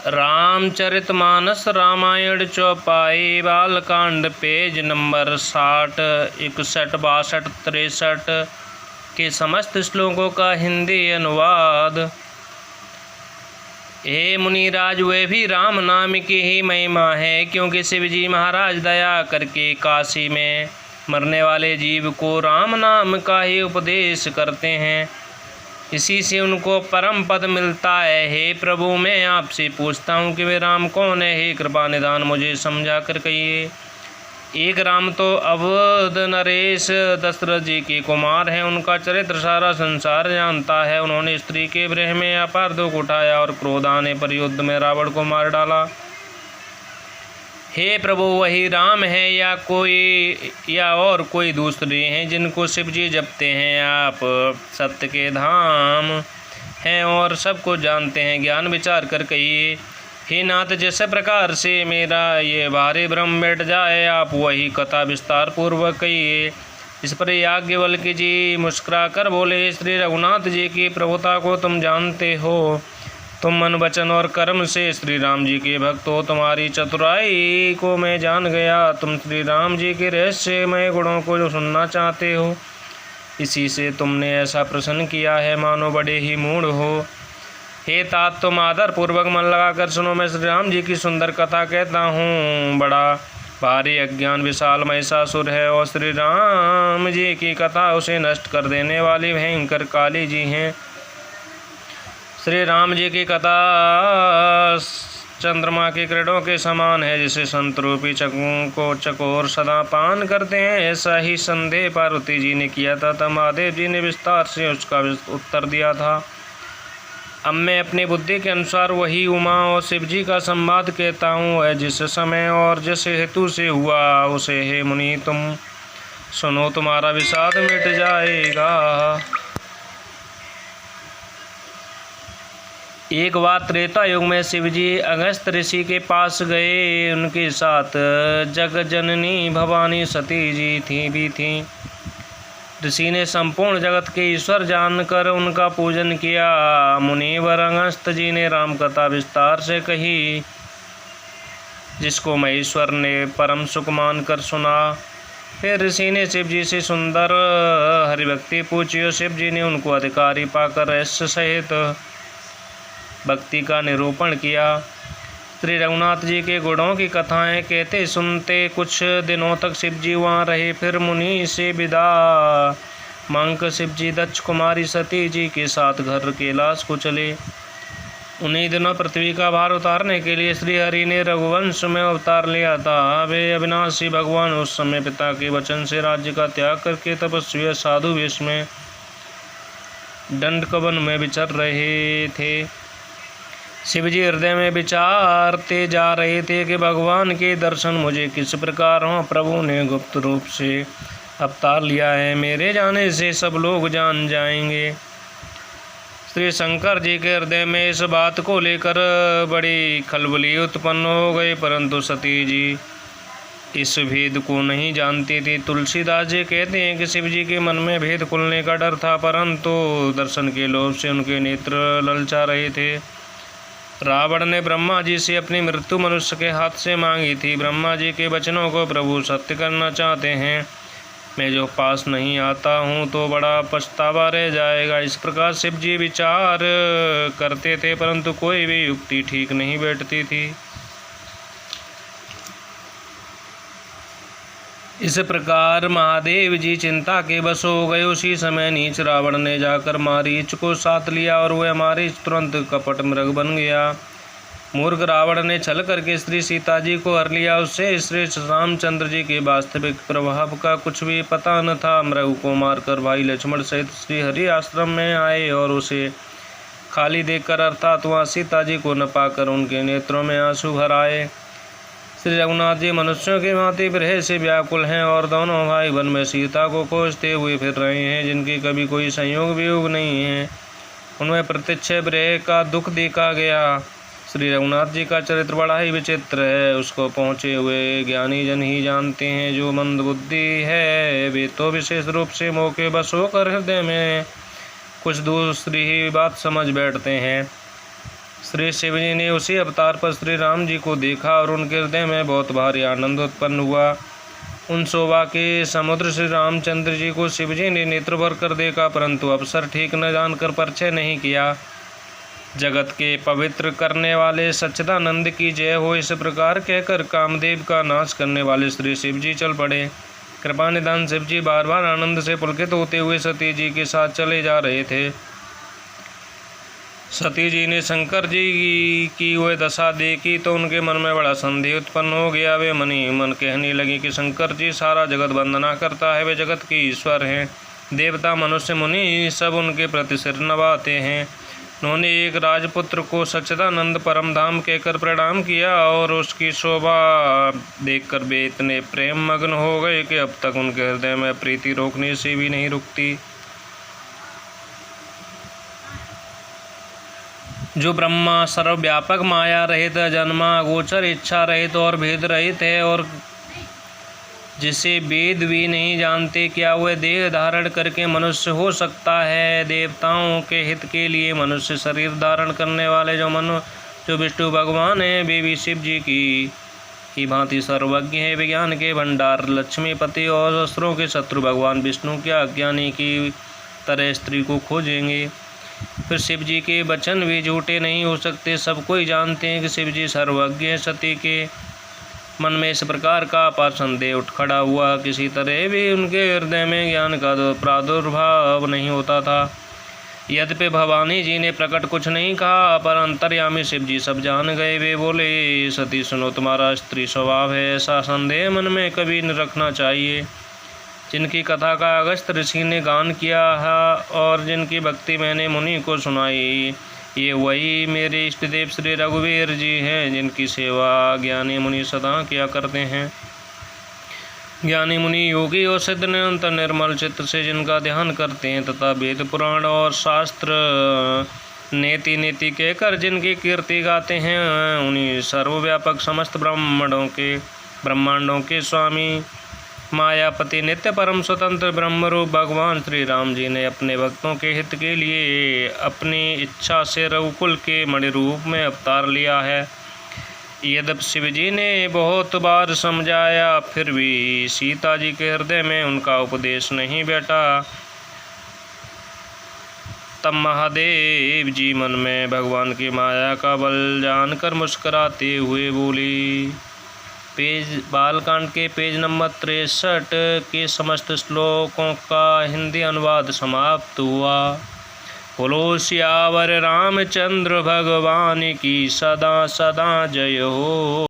रामचरितमानस रामायण चौपाई Balkand page number 60, 61, 62, 63 के समस्त श्लोकों का हिंदी अनुवाद। हे मुनिराज, वे भी राम नाम की ही महिमा है, क्योंकि शिवजी महाराज दया करके काशी में मरने वाले जीव को राम नाम का ही उपदेश करते हैं। इसी से उनको परम पद मिलता है। हे प्रभु, मैं आपसे पूछता हूँ कि वे राम कौन है? हे कृपा निदान मुझे समझा कर कहिए। एक राम तो अवध नरेश दशरथ जी के कुमार हैं। उनका चरित्र सारा संसार जानता है। उन्होंने स्त्री के विरह में अपार दुख उठाया और क्रोध आने पर युद्ध में रावण को मार डाला। हे प्रभु, वही राम है या और कोई दूसरे हैं जिनको शिव जी जपते हैं? आप सत्य के धाम हैं और सबको जानते हैं। ज्ञान विचार कर कहिए। हे नाथ, जैसे प्रकार से मेरा ये भारी भ्रम बैठ जाए, आप वही कथा विस्तार पूर्वक कहिए। इस पर याज्ञवल्क्य जी मुस्कुरा कर बोले, श्री रघुनाथ जी की प्रभुता को तुम जानते हो। तुम मन वचन और कर्म से श्री राम जी के भक्त हो। तुम्हारी चतुराई को मैं जान गया। तुम श्री राम जी के रहस्यमय गुणों को जो सुनना चाहते हो, इसी से तुमने ऐसा प्रश्न किया है, मानो बड़े ही मूढ़ हो। हे तात, तुम आदर पूर्वक मन लगाकर सुनो। मैं श्री राम जी की सुंदर कथा कहता हूँ। बड़ा भारी अज्ञान विशाल महिषासुर है और श्री राम जी की कथा उसे नष्ट कर देने वाली भयंकर काली जी हैं। श्री राम जी की कथा चंद्रमा के किरणों के समान है, जिसे संत रूपी चकोर सदा पान करते हैं। ऐसा ही संदेह पार्वती जी ने किया था, तब महादेव जी ने विस्तार से उसका उत्तर दिया था। अब मैं अपनी बुद्धि के अनुसार वही उमा और शिव जी का संवाद कहता हूँ। जिस समय और जिस हेतु से हुआ, उसे हे मुनि तुम सुनो, तुम्हारा विषाद मिट जाएगा। एक बार त्रेता युग में शिवजी अगस्त ऋषि के पास गए। उनके साथ जगजननी भवानी सती जी भी थीं। ऋषि ने संपूर्ण जगत के ईश्वर जानकर उनका पूजन किया। मुनिवर अगस्त जी ने राम कथा विस्तार से कही, जिसको महेश्वर ने परम सुख मानकर सुना। फिर ऋषि ने शिव जी से सुंदर हरिभक्ति पूछी और शिव जी ने उनको अधिकारी पाकर रहस्य सहित भक्ति का निरूपण किया। श्री रघुनाथ जी के गुणों की कथाएं कहते सुनते कुछ दिनों तक शिव जी वहाँ रहे। फिर मुनि से विदा मांग शिव जी दक्ष कुमारी सती जी के साथ घर कैलाश को चले। उन्हीं दिनों पृथ्वी का भार उतारने के लिए श्री हरि ने रघुवंश में अवतार लिया था। वे अविनाशी भगवान उस समय पिता के वचन से राज्य का त्याग करके तपस्वी साधु वेश में दंडकवन में विचर रहे थे। शिवजी हृदय में विचारते जा रहे थे कि भगवान के दर्शन मुझे किस प्रकार हों। प्रभु ने गुप्त रूप से अवतार लिया है, मेरे जाने से सब लोग जान जाएंगे। श्री शंकर जी के हृदय में इस बात को लेकर बड़ी खलबली उत्पन्न हो गई, परंतु सती जी इस भेद को नहीं जानती थी। तुलसीदास जी कहते हैं कि शिव जी के मन में भेद खुलने का डर था, परंतु दर्शन के लोभ से उनके नेत्र ललचा रहे थे। रावण ने ब्रह्मा जी से अपनी मृत्यु मनुष्य के हाथ से मांगी थी। ब्रह्मा जी के वचनों को प्रभु सत्य करना चाहते हैं। मैं जो पास नहीं आता हूँ तो बड़ा पछतावा रह जाएगा। इस प्रकार शिव जी विचार करते थे, परंतु कोई भी युक्ति ठीक नहीं बैठती थी। इस प्रकार महादेव जी चिंता के बस हो गए। उसी समय नीच रावण ने जाकर मारीच को साथ लिया और वह मारीच तुरंत कपट मृग बन गया। मूर्ख रावण ने छल करके श्री सीता जी को हर लिया। उससे श्री रामचंद्र जी के वास्तविक प्रभाव का कुछ भी पता न था। मृग को मारकर भाई लक्ष्मण सहित श्री हरि आश्रम में आए और उसे खाली देखकर, अर्थात वहाँ सीता जी को न पाकर उनके नेत्रों में आंसू भर आए। श्री रघुनाथ जी मनुष्यों की भांति विरह से व्याकुल हैं और दोनों भाई वन में सीता को खोजते हुए फिर रहे हैं, जिनकी कभी कोई संयोग वियोग नहीं है। उनमें प्रत्यक्ष विरह का दुख देखा गया। श्री रघुनाथ जी का चरित्र बड़ा ही विचित्र है। उसको पहुँचे हुए ज्ञानी जन ही जानते हैं। जो मंद बुद्धि है वे तो विशेष रूप से मोह के बस होकर हृदय में कुछ दूसरी ही बात समझ बैठते हैं। श्री शिव जी ने उसी अवतार पर श्री राम जी को देखा और उनके हृदय में बहुत भारी आनंद उत्पन्न हुआ। उन शोभा के समुद्र श्री रामचंद्र जी को शिव जी ने नेत्र भर कर देखा, परंतु अवसर ठीक न जानकर परिचय नहीं किया। जगत के पवित्र करने वाले सच्चिदानंद की जय हो, इस प्रकार कहकर कामदेव का नाश करने वाले श्री शिव जी चल पड़े। कृपा निधान शिव जी बार बार आनंद से पुलकित होते हुए सती जी के साथ चले जा रहे थे। सती जी ने शंकर जी की वह दशा देखी तो उनके मन में बड़ा संदेह उत्पन्न हो गया। वे मन ही मन कहने लगी कि शंकर जी सारा जगत वंदना करता है, वे जगत के ईश्वर हैं। देवता मनुष्य मुनि सब उनके प्रति सिर नवाते हैं। उन्होंने एक राजपुत्र को सच्चिदानंद परम धाम कहकर प्रणाम किया और उसकी शोभा देखकर वे इतने प्रेम मग्न हो गए कि अब तक उनके हृदय में प्रीति रोकने से भी नहीं रुकती। जो ब्रह्मा सर्वव्यापक माया रहित जन्मा गोचर इच्छा रहित और भेद रहित है और जिसे वेद भी नहीं जानते, क्या वह देह धारण करके मनुष्य हो सकता है। देवताओं के हित के लिए मनुष्य शरीर धारण करने वाले जो विष्णु भगवान हैं, वे भी शिव जी की भांति सर्वज्ञ है। विज्ञान के भंडार लक्ष्मीपति और अस्त्रों के शत्रु भगवान विष्णु के अज्ञानी की तरह स्त्री को खोजेंगे। फिर शिव जी के वचन भी झूठे नहीं हो सकते। सब कोई जानते हैं कि शिव जी सर्वज्ञ है। सती के मन में इस प्रकार का अपार संदेह उठ खड़ा हुआ, किसी तरह भी उनके हृदय में ज्ञान का प्रादुर्भाव नहीं होता था। यद्यपि भवानी जी ने प्रकट कुछ नहीं कहा, पर अंतर्यामी शिव जी सब जान गए। वे बोले, सती सुनो, तुम्हारा स्त्री स्वभाव है, ऐसा संदेह मन में कभी न रखना चाहिए। जिनकी कथा का अगस्त ऋषि ने गान किया है और जिनकी भक्ति मैंने मुनि को सुनाई, ये वही मेरे इष्टदेव श्री रघुवीर जी हैं, जिनकी सेवा ज्ञानी मुनि सदा किया करते हैं। ज्ञानी मुनि योगी और सिद्ध निरंतर निर्मल चित्त से जिनका ध्यान करते हैं तथा वेद पुराण और शास्त्र नेति नीति कहकर जिनकी कीर्ति गाते हैं, उन्हीं सर्वव्यापक समस्त ब्रह्मांडों के स्वामी मायापति नित्य परम स्वतंत्र ब्रह्मरूप भगवान श्री राम जी ने अपने भक्तों के हित के लिए अपनी इच्छा से रघुकुल के मणि रूप में अवतार लिया है। यद्यपि शिव जी ने बहुत बार समझाया, फिर भी सीता जी के हृदय में उनका उपदेश नहीं बैठा। तब महादेव जी मन में भगवान की माया का बल जानकर मुस्कुराते हुए बोली। बालकांड के पेज नंबर 63 के समस्त श्लोकों का हिंदी अनुवाद समाप्त हुआ। बोलो सियावर रामचंद्र भगवान की सदा सदा जय हो।